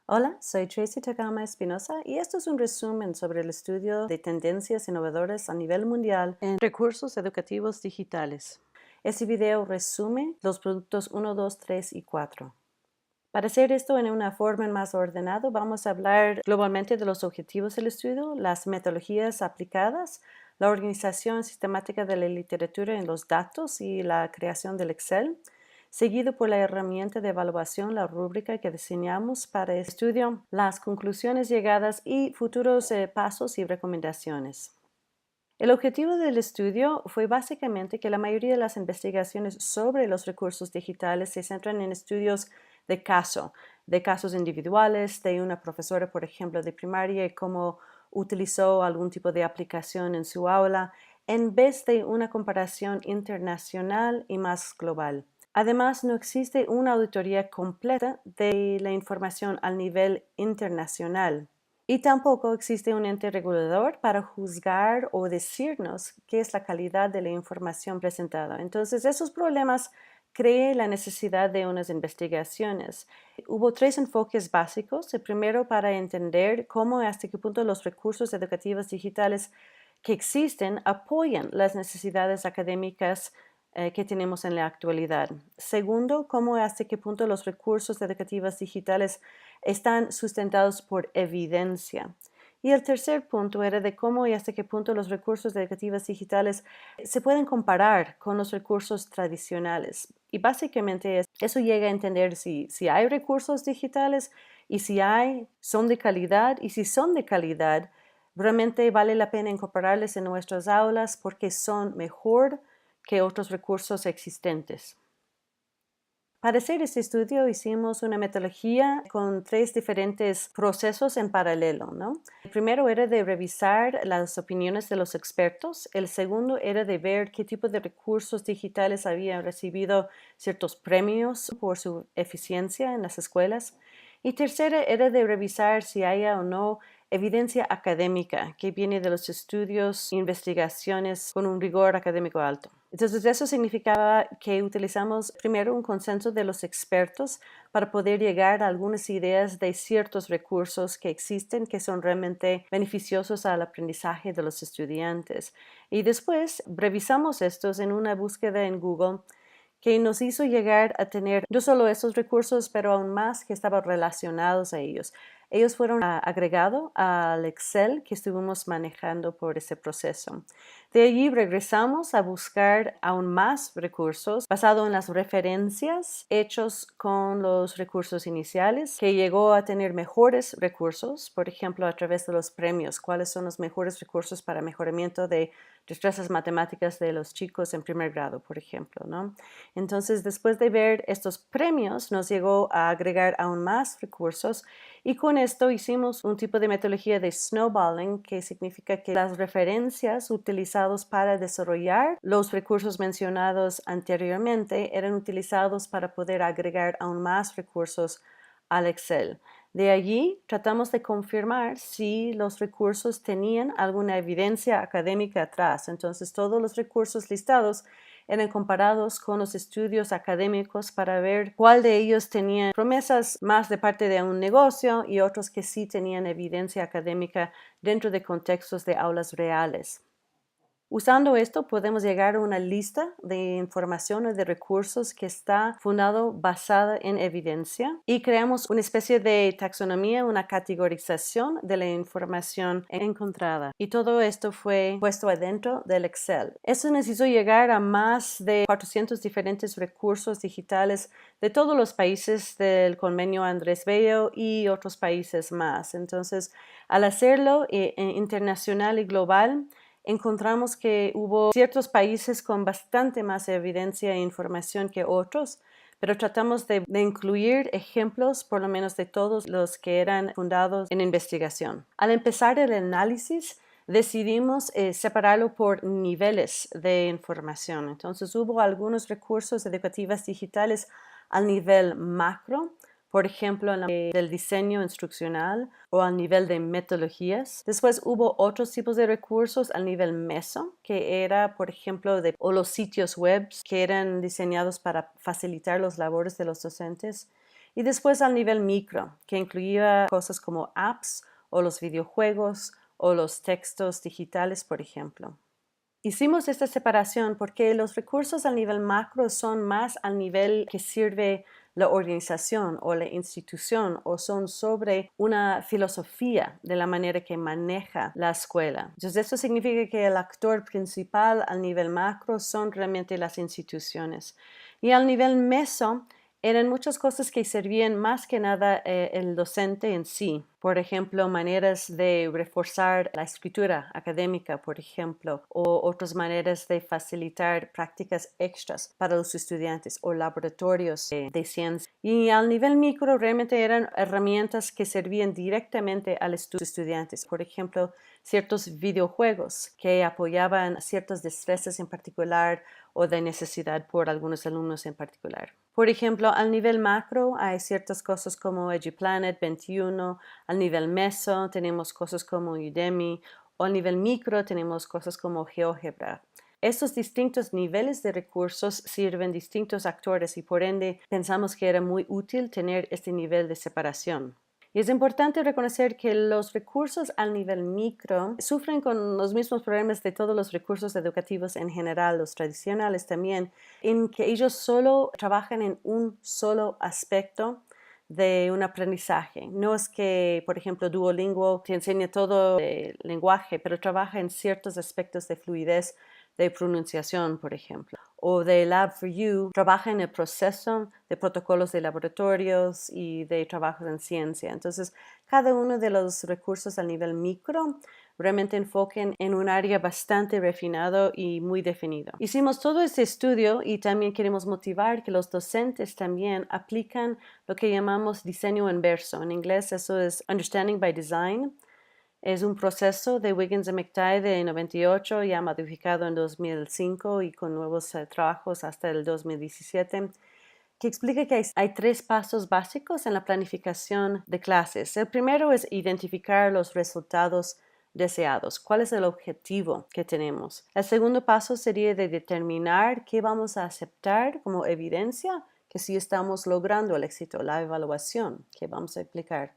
Hola, soy Tracy Takama Espinosa y esto es un resumen sobre el estudio de tendencias innovadoras a nivel mundial en recursos educativos digitales. Este video resume los productos 1, 2, 3 y 4. Para hacer esto en una forma más ordenada, vamos a hablar globalmente de los objetivos del estudio, las metodologías aplicadas, la organización sistemática de la literatura en los datos y la creación del Excel, seguido por la herramienta de evaluación, la rúbrica que diseñamos para el estudio, las conclusiones llegadas y futuros pasos y recomendaciones. El objetivo del estudio fue básicamente que la mayoría de las investigaciones sobre los recursos digitales se centran en estudios de casos individuales, de una profesora, por ejemplo, de primaria y cómo utilizó algún tipo de aplicación en su aula, en vez de una comparación internacional y más global. Además, no existe una auditoría completa de la información al nivel internacional. Y tampoco existe un ente regulador para juzgar o decirnos qué es la calidad de la información presentada. Entonces, esos problemas crean la necesidad de unas investigaciones. Hubo tres enfoques básicos. El primero, para entender cómo hasta qué punto los recursos educativos digitales que existen apoyan las necesidades académicas que tenemos en la actualidad. Segundo, cómo hasta qué punto los recursos educativos digitales están sustentados por evidencia. Y el tercer punto era de cómo y hasta qué punto los recursos educativos digitales se pueden comparar con los recursos tradicionales. Y básicamente eso llega a entender si hay recursos digitales y si hay, son de calidad y si son de calidad, realmente vale la pena incorporarles en nuestras aulas porque son mejor que otros recursos existentes. Para hacer este estudio hicimos una metodología con tres diferentes procesos en paralelo, ¿no? El primero era de revisar las opiniones de los expertos. El segundo era de ver qué tipo de recursos digitales habían recibido ciertos premios por su eficiencia en las escuelas. Y tercera era de revisar si haya o no evidencia académica que viene de los estudios e investigaciones con un rigor académico alto. Entonces, eso significaba que utilizamos primero un consenso de los expertos para poder llegar a algunas ideas de ciertos recursos que existen que son realmente beneficiosos al aprendizaje de los estudiantes. Y después revisamos estos en una búsqueda en Google que nos hizo llegar a tener no solo esos recursos, pero aún más que estaban relacionados a ellos. Ellos fueron agregados al Excel que estuvimos manejando por ese proceso. De allí regresamos a buscar aún más recursos basado en las referencias hechos con los recursos iniciales, que llegó a tener mejores recursos, por ejemplo, a través de los premios, cuáles son los mejores recursos para mejoramiento de destrezas matemáticas de los chicos en primer grado, por ejemplo, ¿no? Entonces, después de ver estos premios, nos llegó a agregar aún más recursos y con esto hicimos un tipo de metodología de snowballing, que significa que las referencias utilizadas para desarrollar los recursos mencionados anteriormente eran utilizados para poder agregar aún más recursos al Excel. De allí tratamos de confirmar si los recursos tenían alguna evidencia académica atrás. Entonces, todos los recursos listados eran comparados con los estudios académicos para ver cuál de ellos tenían promesas más de parte de un negocio y otros que sí tenían evidencia académica dentro de contextos de aulas reales. Usando esto podemos llegar a una lista de información o de recursos que está fundado basada en evidencia y creamos una especie de taxonomía, una categorización de la información encontrada. Y todo esto fue puesto adentro del Excel. Eso nos hizo llegar a más de 400 diferentes recursos digitales de todos los países del convenio Andrés Bello y otros países más. Entonces, al hacerlo internacional y global, encontramos que hubo ciertos países con bastante más evidencia e información que otros, pero tratamos de incluir ejemplos, por lo menos de todos los que eran fundados en investigación. Al empezar el análisis, decidimos separarlo por niveles de información. Entonces, hubo algunos recursos educativos digitales al nivel macro, por ejemplo, del diseño instruccional o al nivel de metodologías. Después hubo otros tipos de recursos al nivel meso, que era, por ejemplo, o los sitios web que eran diseñados para facilitar los labores de los docentes. Y después al nivel micro, que incluía cosas como apps o los videojuegos o los textos digitales, por ejemplo. Hicimos esta separación porque los recursos al nivel macro son más al nivel que sirve la organización o la institución o son sobre una filosofía de la manera que maneja la escuela. Entonces, esto significa que el actor principal al nivel macro son realmente las instituciones. Y al nivel meso, eran muchas cosas que servían más que nada el docente en sí. Por ejemplo, maneras de reforzar la escritura académica, por ejemplo, o otras maneras de facilitar prácticas extras para los estudiantes o laboratorios de ciencia. Y al nivel micro realmente eran herramientas que servían directamente a los estudiantes. Por ejemplo, ciertos videojuegos que apoyaban ciertas destrezas en particular o de necesidad por algunos alumnos en particular. Por ejemplo, al nivel macro hay ciertas cosas como EduPlanet 21, al nivel meso tenemos cosas como Udemy, o al nivel micro tenemos cosas como GeoGebra. Estos distintos niveles de recursos sirven distintos actores y por ende pensamos que era muy útil tener este nivel de separación. Y es importante reconocer que los recursos al nivel micro sufren con los mismos problemas de todos los recursos educativos en general, los tradicionales también, en que ellos solo trabajan en un solo aspecto de un aprendizaje. No es que, por ejemplo, Duolingo te enseña todo el lenguaje, pero trabaja en ciertos aspectos de fluidez de pronunciación, por ejemplo. O de Lab4U, trabaja en el proceso de protocolos de laboratorios y de trabajos en ciencia. Entonces, cada uno de los recursos a nivel micro realmente enfoquen en un área bastante refinado y muy definido. Hicimos todo este estudio y también queremos motivar que los docentes también aplican lo que llamamos diseño inverso. En inglés eso es Understanding by Design. Es un proceso de Wiggins y McTighe de 98, ya modificado en 2005 y con nuevos trabajos hasta el 2017, que explica que hay tres pasos básicos en la planificación de clases. El primero es identificar los resultados deseados. ¿Cuál es el objetivo que tenemos? El segundo paso sería de determinar qué vamos a aceptar como evidencia que sí estamos logrando el éxito, la evaluación que vamos a aplicar.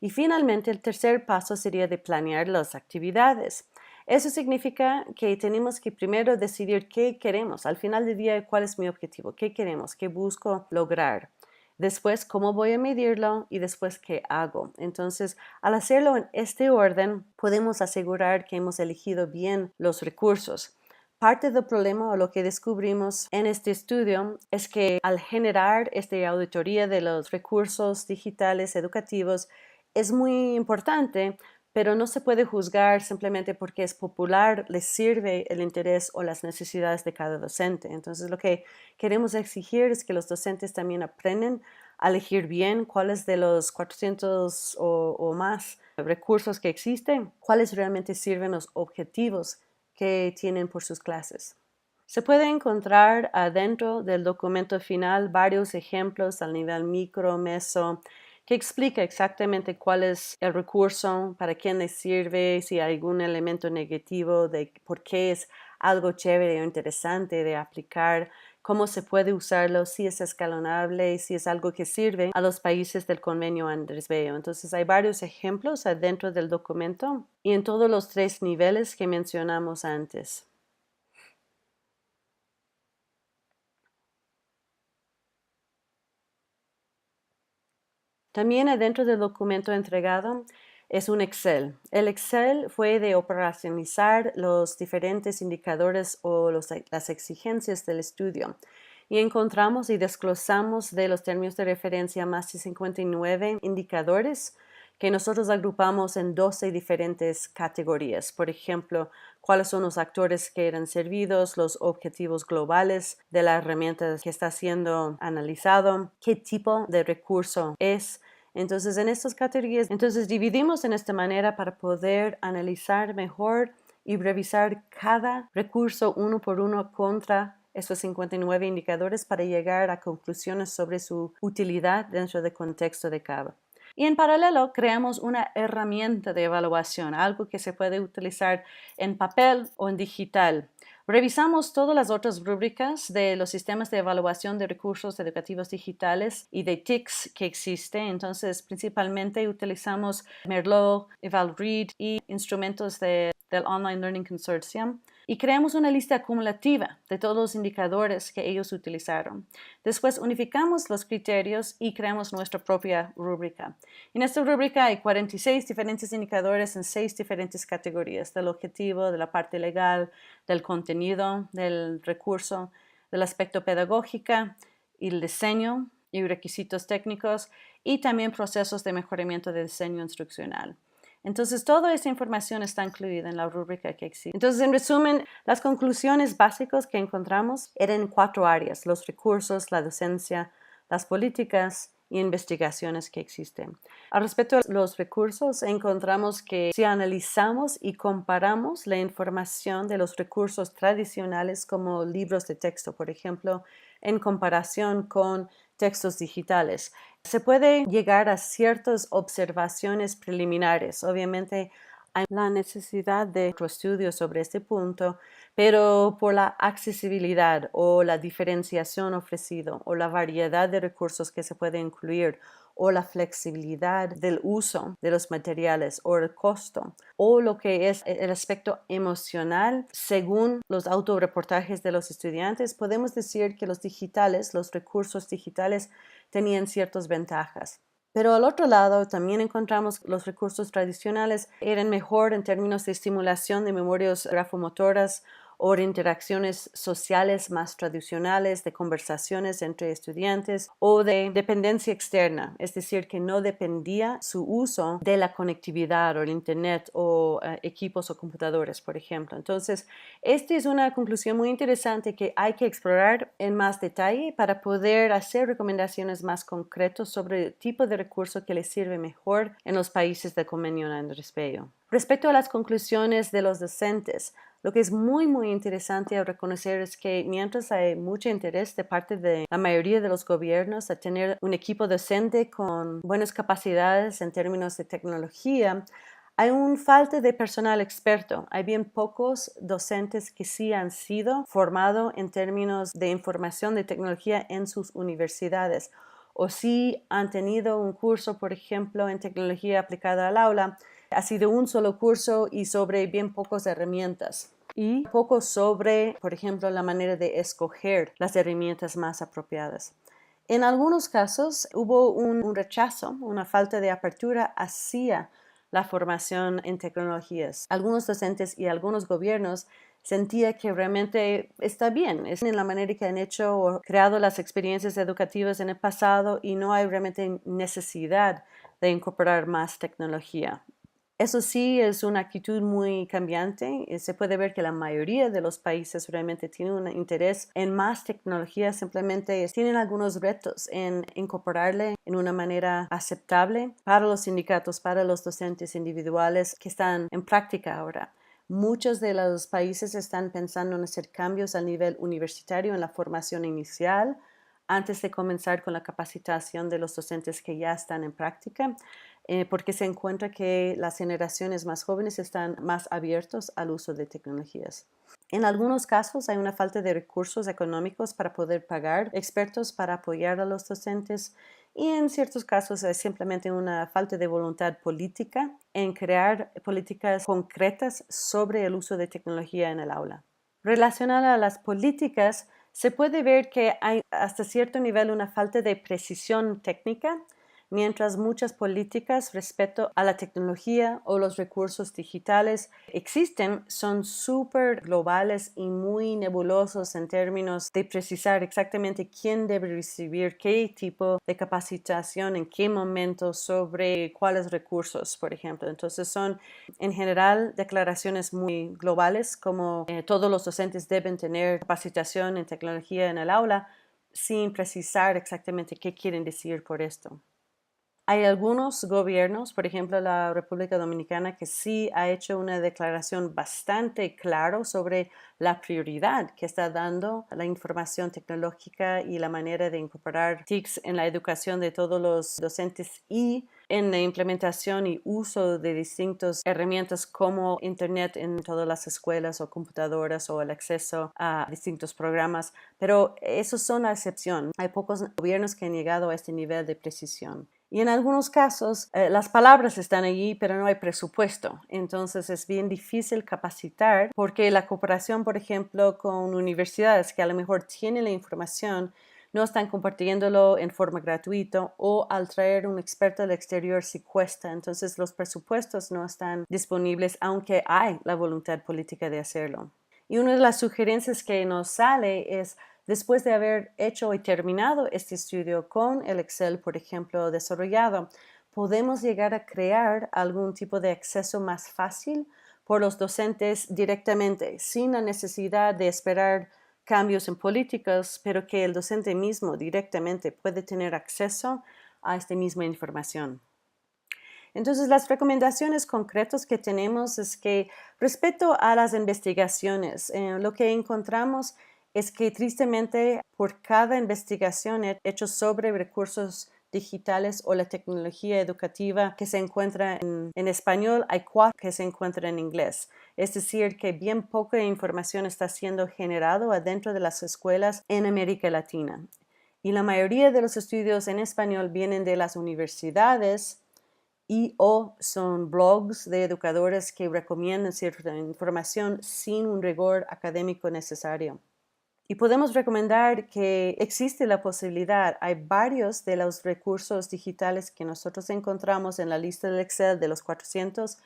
Y finalmente, el tercer paso sería de planear las actividades. Eso significa que tenemos que primero decidir qué queremos. Al final del día, ¿cuál es mi objetivo? ¿Qué queremos? ¿Qué busco lograr? Después, ¿cómo voy a medirlo? Y después, ¿qué hago? Entonces, al hacerlo en este orden, podemos asegurar que hemos elegido bien los recursos. Parte del problema o lo que descubrimos en este estudio es que al generar esta auditoría de los recursos digitales educativos, es muy importante, pero no se puede juzgar simplemente porque es popular, les sirve el interés o las necesidades de cada docente. Entonces, lo que queremos exigir es que los docentes también aprendan a elegir bien cuáles de los 400 o más recursos que existen, cuáles realmente sirven los objetivos que tienen por sus clases. Se puede encontrar adentro del documento final varios ejemplos al nivel micro, meso, que explica exactamente cuál es el recurso, para quién le sirve, si hay algún elemento negativo, de por qué es algo chévere o interesante de aplicar, cómo se puede usarlo, si es escalonable, si es algo que sirve a los países del convenio Andrés Bello. Entonces hay varios ejemplos adentro del documento y en todos los tres niveles que mencionamos antes. También adentro del documento entregado es un Excel. El Excel fue de operacionalizar los diferentes indicadores o las exigencias del estudio. Y encontramos y desglosamos de los términos de referencia más de 59 indicadores que nosotros agrupamos en 12 diferentes categorías. Por ejemplo, cuáles son los actores que eran servidos, los objetivos globales de la herramienta que está siendo analizado, qué tipo de recurso es. Entonces, en estas categorías, dividimos en esta manera para poder analizar mejor y revisar cada recurso uno por uno contra estos 59 indicadores para llegar a conclusiones sobre su utilidad dentro del contexto de cada. Y en paralelo creamos una herramienta de evaluación, algo que se puede utilizar en papel o en digital. Revisamos todas las otras rúbricas de los sistemas de evaluación de recursos educativos digitales y de TICs que existen. Entonces, principalmente utilizamos Merlot, EvalRead y instrumentos del Online Learning Consortium y creamos una lista acumulativa de todos los indicadores que ellos utilizaron. Después unificamos los criterios y creamos nuestra propia rúbrica. En esta rúbrica hay 46 diferentes indicadores en 6 diferentes categorías: del objetivo, de la parte legal, del contenido, del recurso, del aspecto pedagógico y el diseño y requisitos técnicos y también procesos de mejoramiento de diseño instruccional. Entonces, toda esta información está incluida en la rúbrica que existe. Entonces, en resumen, las conclusiones básicas que encontramos eran en 4 áreas: los recursos, la docencia, las políticas y investigaciones que existen. Al respecto a los recursos, encontramos que si analizamos y comparamos la información de los recursos tradicionales como libros de texto, por ejemplo, en comparación con textos digitales, se puede llegar a ciertas observaciones preliminares. Obviamente, hay la necesidad de otro estudio sobre este punto, pero por la accesibilidad o la diferenciación ofrecido o la variedad de recursos que se puede incluir o la flexibilidad del uso de los materiales o el costo o lo que es el aspecto emocional, según los autorreportajes de los estudiantes, podemos decir que los recursos digitales tenían ciertas ventajas. Pero al otro lado también encontramos que los recursos tradicionales eran mejor en términos de estimulación de memorias grafomotoras o de interacciones sociales más tradicionales, de conversaciones entre estudiantes o de dependencia externa, es decir, que no dependía su uso de la conectividad o el internet o equipos o computadores, por ejemplo. Entonces, esta es una conclusión muy interesante que hay que explorar en más detalle para poder hacer recomendaciones más concretas sobre el tipo de recurso que les sirve mejor en los países del Convenio Europeo. Respecto a las conclusiones de los docentes, lo que es muy interesante a reconocer es que mientras hay mucho interés de parte de la mayoría de los gobiernos a tener un equipo docente con buenas capacidades en términos de tecnología, hay una falta de personal experto. Hay bien pocos docentes que sí han sido formados en términos de información de tecnología en sus universidades o sí han tenido un curso, por ejemplo, en tecnología aplicada al aula. Ha sido un solo curso y sobre bien pocas herramientas. Y poco sobre, por ejemplo, la manera de escoger las herramientas más apropiadas. En algunos casos hubo un rechazo, una falta de apertura hacia la formación en tecnologías. Algunos docentes y algunos gobiernos sentían que realmente está bien, es en la manera que han hecho o creado las experiencias educativas en el pasado y no hay realmente necesidad de incorporar más tecnología. Eso sí, es una actitud muy cambiante. Se puede ver que la mayoría de los países realmente tienen un interés en más tecnología, simplemente tienen algunos retos en incorporarle en una manera aceptable para los sindicatos, para los docentes individuales que están en práctica ahora. Muchos de los países están pensando en hacer cambios a nivel universitario en la formación inicial antes de comenzar con la capacitación de los docentes que ya están en práctica, porque se encuentra que las generaciones más jóvenes están más abiertos al uso de tecnologías. En algunos casos hay una falta de recursos económicos para poder pagar expertos para apoyar a los docentes y en ciertos casos hay simplemente una falta de voluntad política en crear políticas concretas sobre el uso de tecnología en el aula. Relacionada a las políticas, se puede ver que hay hasta cierto nivel una falta de precisión técnica, mientras muchas políticas respecto a la tecnología o los recursos digitales existen, son súper globales y muy nebulosos en términos de precisar exactamente quién debe recibir qué tipo de capacitación, en qué momento, sobre cuáles recursos, por ejemplo. Entonces son en general declaraciones muy globales como todos los docentes deben tener capacitación en tecnología en el aula sin precisar exactamente qué quieren decir por esto. Hay algunos gobiernos, por ejemplo la República Dominicana, que sí ha hecho una declaración bastante clara sobre la prioridad que está dando la información tecnológica y la manera de incorporar TICs en la educación de todos los docentes y en la implementación y uso de distintas herramientas como Internet en todas las escuelas o computadoras o el acceso a distintos programas, pero esos son la excepción. Hay pocos gobiernos que han llegado a este nivel de precisión. Y en algunos casos, las palabras están allí, pero no hay presupuesto. Entonces es bien difícil capacitar porque la cooperación, por ejemplo, con universidades que a lo mejor tienen la información, no están compartiéndolo en forma gratuita o al traer un experto del exterior sí cuesta. Entonces los presupuestos no están disponibles, aunque hay la voluntad política de hacerlo. Y una de las sugerencias que nos sale es, después de haber hecho y terminado este estudio con el Excel, por ejemplo, desarrollado, podemos llegar a crear algún tipo de acceso más fácil por los docentes directamente, sin la necesidad de esperar cambios en políticas, pero que el docente mismo directamente puede tener acceso a esta misma información. Entonces, las recomendaciones concretas que tenemos es que respecto a las investigaciones, lo que encontramos es que tristemente por cada investigación hecha sobre recursos digitales o la tecnología educativa que se encuentra en español, hay 4 que se encuentran en inglés. Es decir, que bien poca información está siendo generada adentro de las escuelas en América Latina. Y la mayoría de los estudios en español vienen de las universidades y o son blogs de educadores que recomiendan cierta información sin un rigor académico necesario. Y podemos recomendar que existe la posibilidad, hay varios de los recursos digitales que nosotros encontramos en la lista del Excel de los 400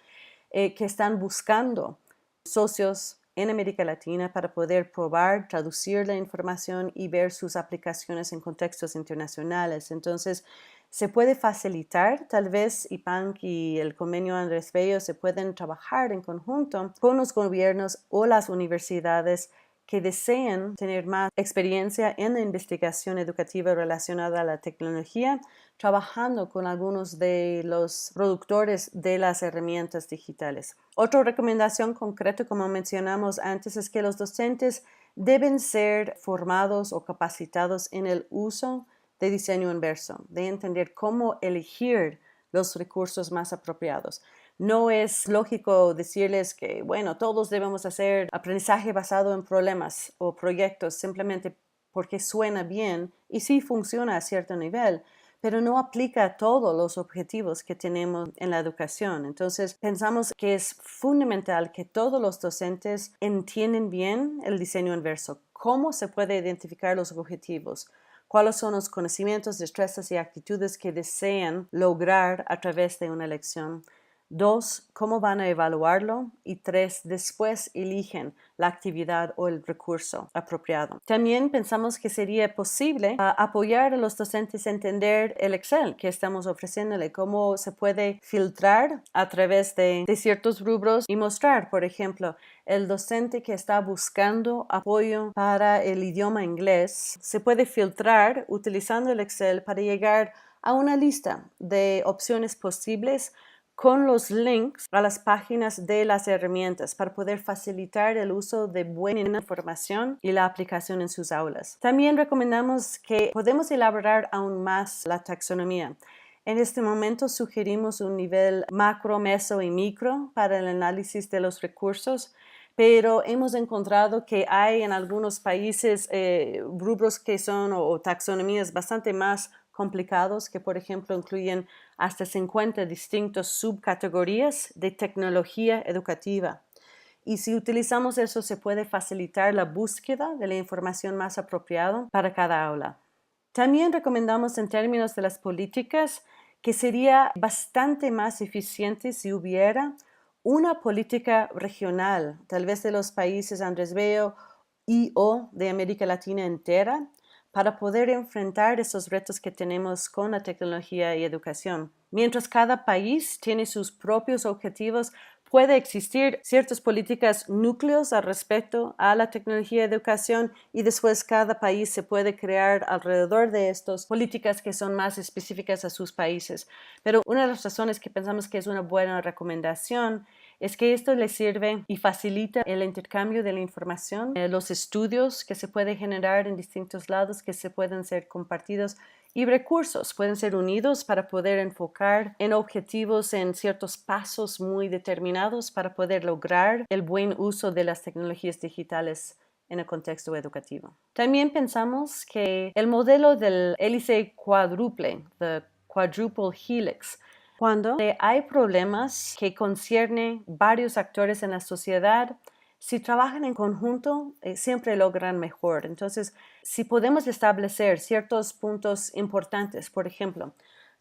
que están buscando socios en América Latina para poder probar, traducir la información y ver sus aplicaciones en contextos internacionales. Entonces, se puede facilitar, tal vez IPANC y el convenio Andrés Bello se pueden trabajar en conjunto con los gobiernos o las universidades que deseen tener más experiencia en la investigación educativa relacionada a la tecnología, trabajando con algunos de los productores de las herramientas digitales. Otra recomendación concreta, como mencionamos antes, es que los docentes deben ser formados o capacitados en el uso de diseño inverso, de entender cómo elegir los recursos más apropiados. No es lógico decirles que, bueno, todos debemos hacer aprendizaje basado en problemas o proyectos simplemente porque suena bien y sí funciona a cierto nivel, pero no aplica a todos los objetivos que tenemos en la educación. Entonces, pensamos que es fundamental que todos los docentes entiendan bien el diseño inverso, cómo se puede identificar los objetivos, cuáles son los conocimientos, destrezas y actitudes que desean lograr a través de una lección. 2, cómo van a evaluarlo. Y 3, después eligen la actividad o el recurso apropiado. También pensamos que sería posible apoyar a los docentes a entender el Excel que estamos ofreciéndole, cómo se puede filtrar a través de ciertos rubros y mostrar, por ejemplo, el docente que está buscando apoyo para el idioma inglés, se puede filtrar utilizando el Excel para llegar a una lista de opciones posibles con los links a las páginas de las herramientas para poder facilitar el uso de buena información y la aplicación en sus aulas. También recomendamos que podemos elaborar aún más la taxonomía. En este momento sugerimos un nivel macro, meso y micro para el análisis de los recursos, pero hemos encontrado que hay en algunos países rubros que son o taxonomías bastante más complicados que, por ejemplo, incluyen hasta 50 distintas subcategorías de tecnología educativa. Y si utilizamos eso, se puede facilitar la búsqueda de la información más apropiada para cada aula. También recomendamos en términos de las políticas que sería bastante más eficiente si hubiera una política regional, tal vez de los países Andrés Bello y o de América Latina entera, para poder enfrentar esos retos que tenemos con la tecnología y educación. Mientras cada país tiene sus propios objetivos, puede existir ciertas políticas núcleos al respecto a la tecnología y educación y después cada país se puede crear alrededor de estas políticas que son más específicas a sus países. Pero una de las razones que pensamos que es una buena recomendación es que esto le sirve y facilita el intercambio de la información, los estudios que se pueden generar en distintos lados que se pueden ser compartidos y recursos pueden ser unidos para poder enfocar en objetivos en ciertos pasos muy determinados para poder lograr el buen uso de las tecnologías digitales en el contexto educativo. También pensamos que el modelo del hélice cuádruple, the quadruple helix, cuando hay problemas que conciernen varios actores en la sociedad, si trabajan en conjunto, siempre logran mejor. Entonces, si podemos establecer ciertos puntos importantes, por ejemplo,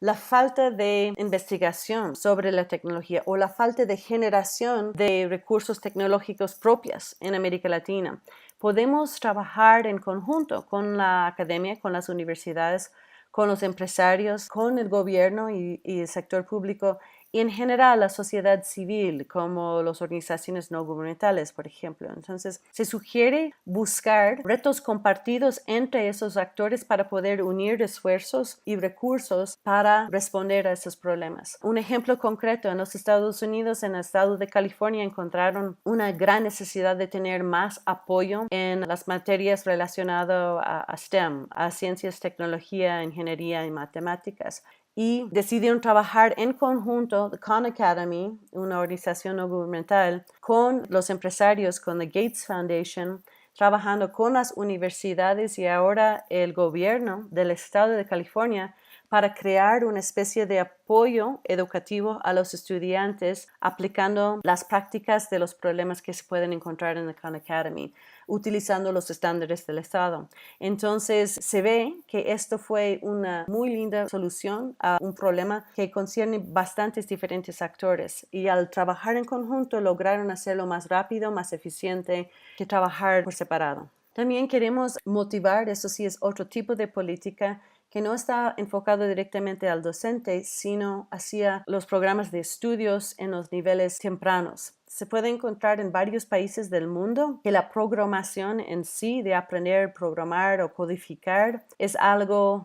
la falta de investigación sobre la tecnología o la falta de generación de recursos tecnológicos propios en América Latina, podemos trabajar en conjunto con la academia, con las universidades, con los empresarios, con el gobierno y el sector público y en general la sociedad civil, como las organizaciones no gubernamentales, por ejemplo. Entonces, se sugiere buscar retos compartidos entre esos actores para poder unir esfuerzos y recursos para responder a esos problemas. Un ejemplo concreto, en los Estados Unidos, en el estado de California, encontraron una gran necesidad de tener más apoyo en las materias relacionadas a STEM, a ciencias, tecnología, ingeniería y matemáticas. Y decidieron trabajar en conjunto, the Khan Academy, una organización no gubernamental, con los empresarios, con la Gates Foundation, trabajando con las universidades y ahora el gobierno del estado de California para crear una especie de apoyo educativo a los estudiantes aplicando las prácticas de los problemas que se pueden encontrar en la Khan Academy, utilizando los estándares del Estado. Entonces, se ve que esto fue una muy linda solución a un problema que concierne bastantes diferentes actores y al trabajar en conjunto lograron hacerlo más rápido, más eficiente que trabajar por separado. También queremos motivar, eso sí es otro tipo de política, que no está enfocado directamente al docente, sino hacia los programas de estudios en los niveles tempranos. Se puede encontrar en varios países del mundo que la programación en sí, de aprender a programar o codificar, es algo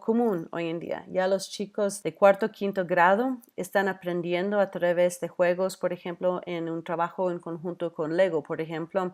común hoy en día. Ya los chicos de cuarto o quinto grado están aprendiendo a través de juegos, por ejemplo, en un trabajo en conjunto con Lego, por ejemplo.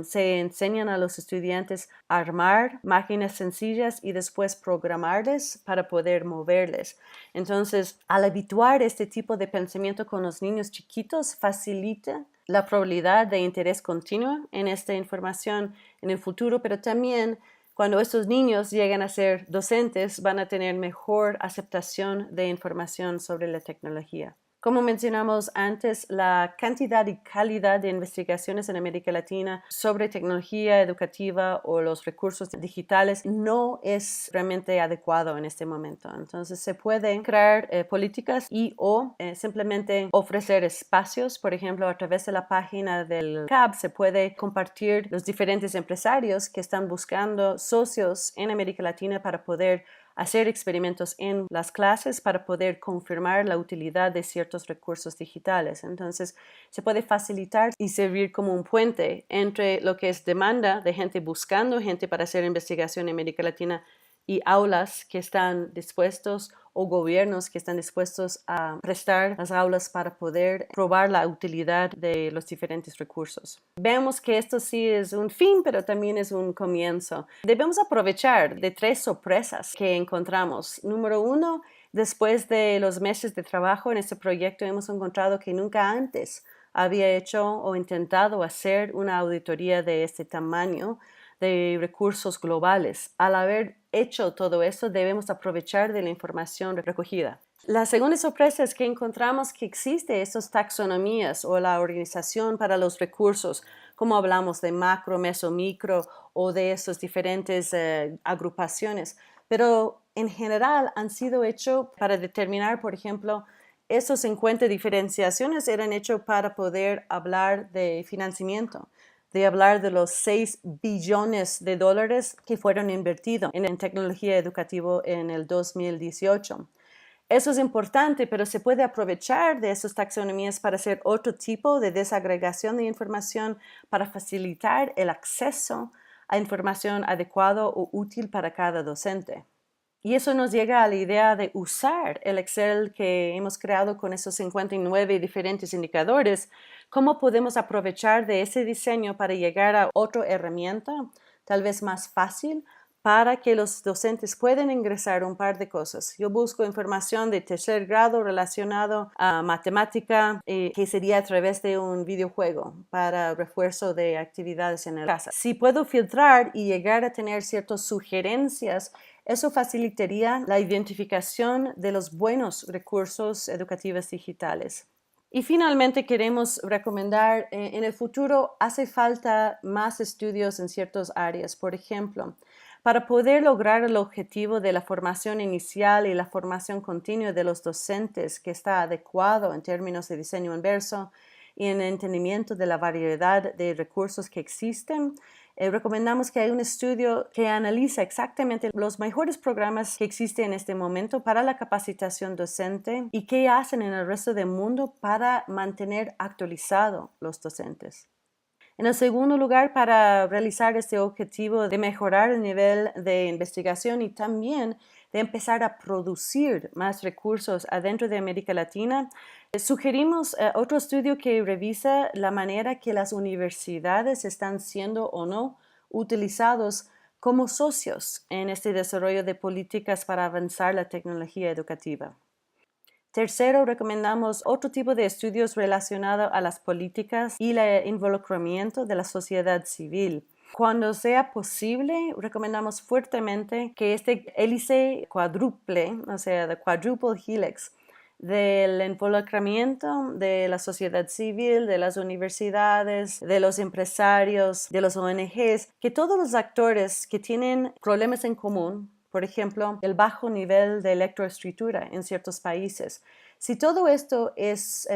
Se enseñan a los estudiantes a armar máquinas sencillas y después programarles para poder moverles. Entonces, al habituar este tipo de pensamiento con los niños chiquitos, facilita la probabilidad de interés continuo en esta información en el futuro, pero también cuando estos niños llegan a ser docentes, van a tener mejor aceptación de información sobre la tecnología. Como mencionamos antes, la cantidad y calidad de investigaciones en América Latina sobre tecnología educativa o los recursos digitales no es realmente adecuado en este momento. Entonces, se pueden crear políticas o simplemente ofrecer espacios. Por ejemplo, a través de la página del CAB se puede compartir los diferentes empresarios que están buscando socios en América Latina para poder hacer experimentos en las clases para poder confirmar la utilidad de ciertos recursos digitales. Entonces, se puede facilitar y servir como un puente entre lo que es demanda de gente buscando gente para hacer investigación en América Latina y aulas que están dispuestos o gobiernos que están dispuestos a prestar las aulas para poder probar la utilidad de los diferentes recursos. Vemos que esto sí es un fin, pero también es un comienzo. Debemos aprovechar de 3 sorpresas que encontramos. Número 1, después de los meses de trabajo en este proyecto, hemos encontrado que nunca antes había hecho o intentado hacer una auditoría de este tamaño de recursos globales. Al haber hecho todo esto, debemos aprovechar de la información recogida. La segunda sorpresa es que encontramos que existe esas taxonomías o la organización para los recursos, como hablamos de macro, meso, micro o de esas diferentes agrupaciones, pero en general han sido hechos para determinar, por ejemplo, esos 50 diferenciaciones eran hechos para poder hablar de financiamiento, de hablar de los 6 billones de dólares que fueron invertidos en tecnología educativa en el 2018. Eso es importante, pero se puede aprovechar de esas taxonomías para hacer otro tipo de desagregación de información para facilitar el acceso a información adecuada o útil para cada docente. Y eso nos llega a la idea de usar el Excel que hemos creado con esos 59 diferentes indicadores. ¿Cómo podemos aprovechar de ese diseño para llegar a otra herramienta, tal vez más fácil, para que los docentes puedan ingresar un par de cosas. Yo busco información de tercer grado relacionado a matemática, que sería a través de un videojuego para refuerzo de actividades en la casa. Si puedo filtrar y llegar a tener ciertas sugerencias, eso facilitaría la identificación de los buenos recursos educativos digitales. Y finalmente queremos recomendar, en el futuro hace falta más estudios en ciertas áreas. Por ejemplo, para poder lograr el objetivo de la formación inicial y la formación continua de los docentes, que está adecuado en términos de diseño inverso y en entendimiento de la variedad de recursos que existen, recomendamos que haya un estudio que analiza exactamente los mejores programas que existen en este momento para la capacitación docente y qué hacen en el resto del mundo para mantener actualizados los docentes. En el segundo lugar, para realizar este objetivo de mejorar el nivel de investigación y también de empezar a producir más recursos adentro de América Latina, sugerimos otro estudio que revisa la manera que las universidades están siendo o no utilizados como socios en este desarrollo de políticas para avanzar la tecnología educativa. Tercero, recomendamos otro tipo de estudios relacionados a las políticas y el involucramiento de la sociedad civil. Cuando sea posible, recomendamos fuertemente que este hélice cuádruple, o sea, the quadruple helix, del involucramiento de la sociedad civil, de las universidades, de los empresarios, de los ONGs, que todos los actores que tienen problemas en común, por ejemplo, el bajo nivel de lectoescritura en ciertos países. Si todo esto es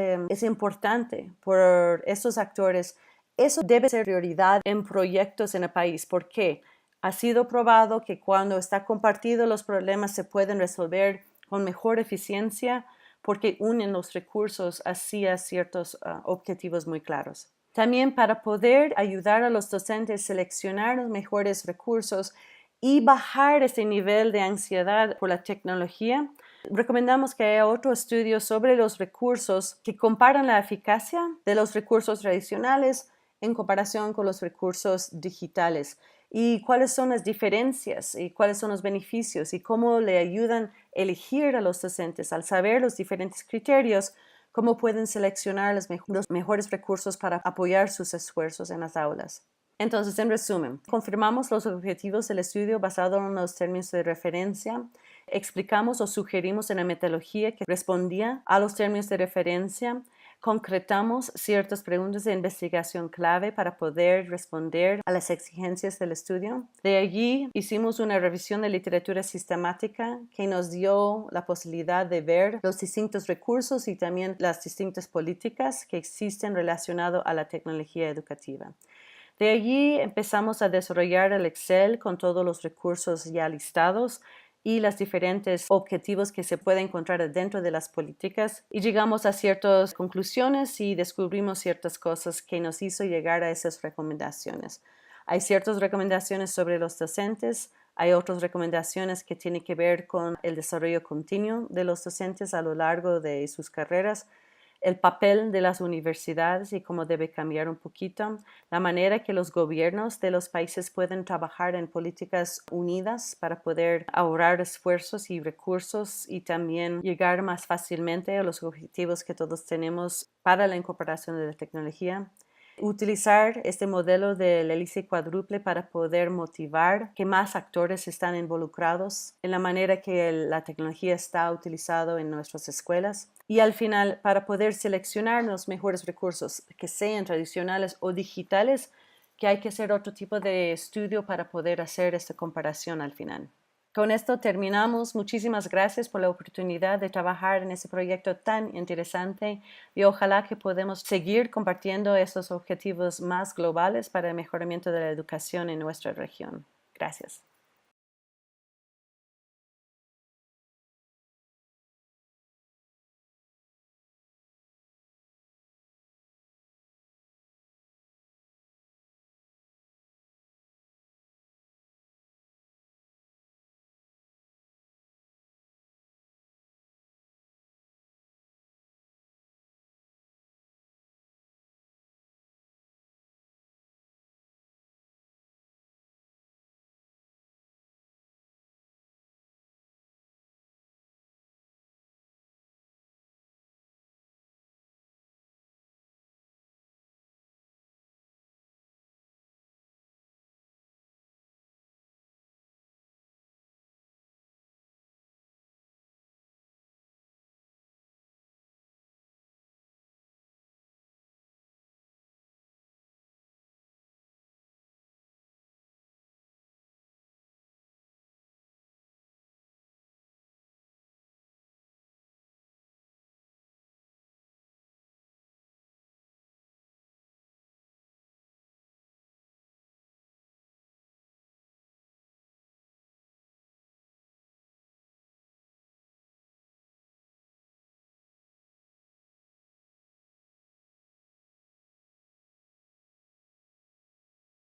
importante por estos actores, eso debe ser prioridad en proyectos en el país. ¿Por qué? Ha sido probado que cuando está compartido los problemas se pueden resolver con mejor eficiencia porque unen los recursos hacia ciertos objetivos muy claros. También para poder ayudar a los docentes a seleccionar los mejores recursos y bajar ese nivel de ansiedad por la tecnología, recomendamos que haya otro estudio sobre los recursos que comparan la eficacia de los recursos tradicionales en comparación con los recursos digitales y cuáles son las diferencias y cuáles son los beneficios y cómo le ayudan a elegir a los docentes al saber los diferentes criterios, cómo pueden seleccionar los mejores recursos para apoyar sus esfuerzos en las aulas. Entonces, en resumen, confirmamos los objetivos del estudio basado en los términos de referencia, explicamos o sugerimos una metodología que respondía a los términos de referencia, concretamos ciertas preguntas de investigación clave para poder responder a las exigencias del estudio. De allí hicimos una revisión de literatura sistemática que nos dio la posibilidad de ver los distintos recursos y también las distintas políticas que existen relacionadas a la tecnología educativa. De allí empezamos a desarrollar el Excel con todos los recursos ya listados y los diferentes objetivos que se pueden encontrar dentro de las políticas y llegamos a ciertas conclusiones y descubrimos ciertas cosas que nos hizo llegar a esas recomendaciones. Hay ciertas recomendaciones sobre los docentes, hay otras recomendaciones que tienen que ver con el desarrollo continuo de los docentes a lo largo de sus carreras, el papel de las universidades y cómo debe cambiar un poquito, la manera que los gobiernos de los países pueden trabajar en políticas unidas para poder ahorrar esfuerzos y recursos y también llegar más fácilmente a los objetivos que todos tenemos para la incorporación de la tecnología. Utilizar este modelo del hélice cuádruple para poder motivar que más actores están involucrados en la manera que la tecnología está utilizada en nuestras escuelas. Y al final, para poder seleccionar los mejores recursos, que sean tradicionales o digitales, que hay que hacer otro tipo de estudio para poder hacer esta comparación al final. Con esto terminamos. Muchísimas gracias por la oportunidad de trabajar en este proyecto tan interesante y ojalá que podamos seguir compartiendo estos objetivos más globales para el mejoramiento de la educación en nuestra región. Gracias.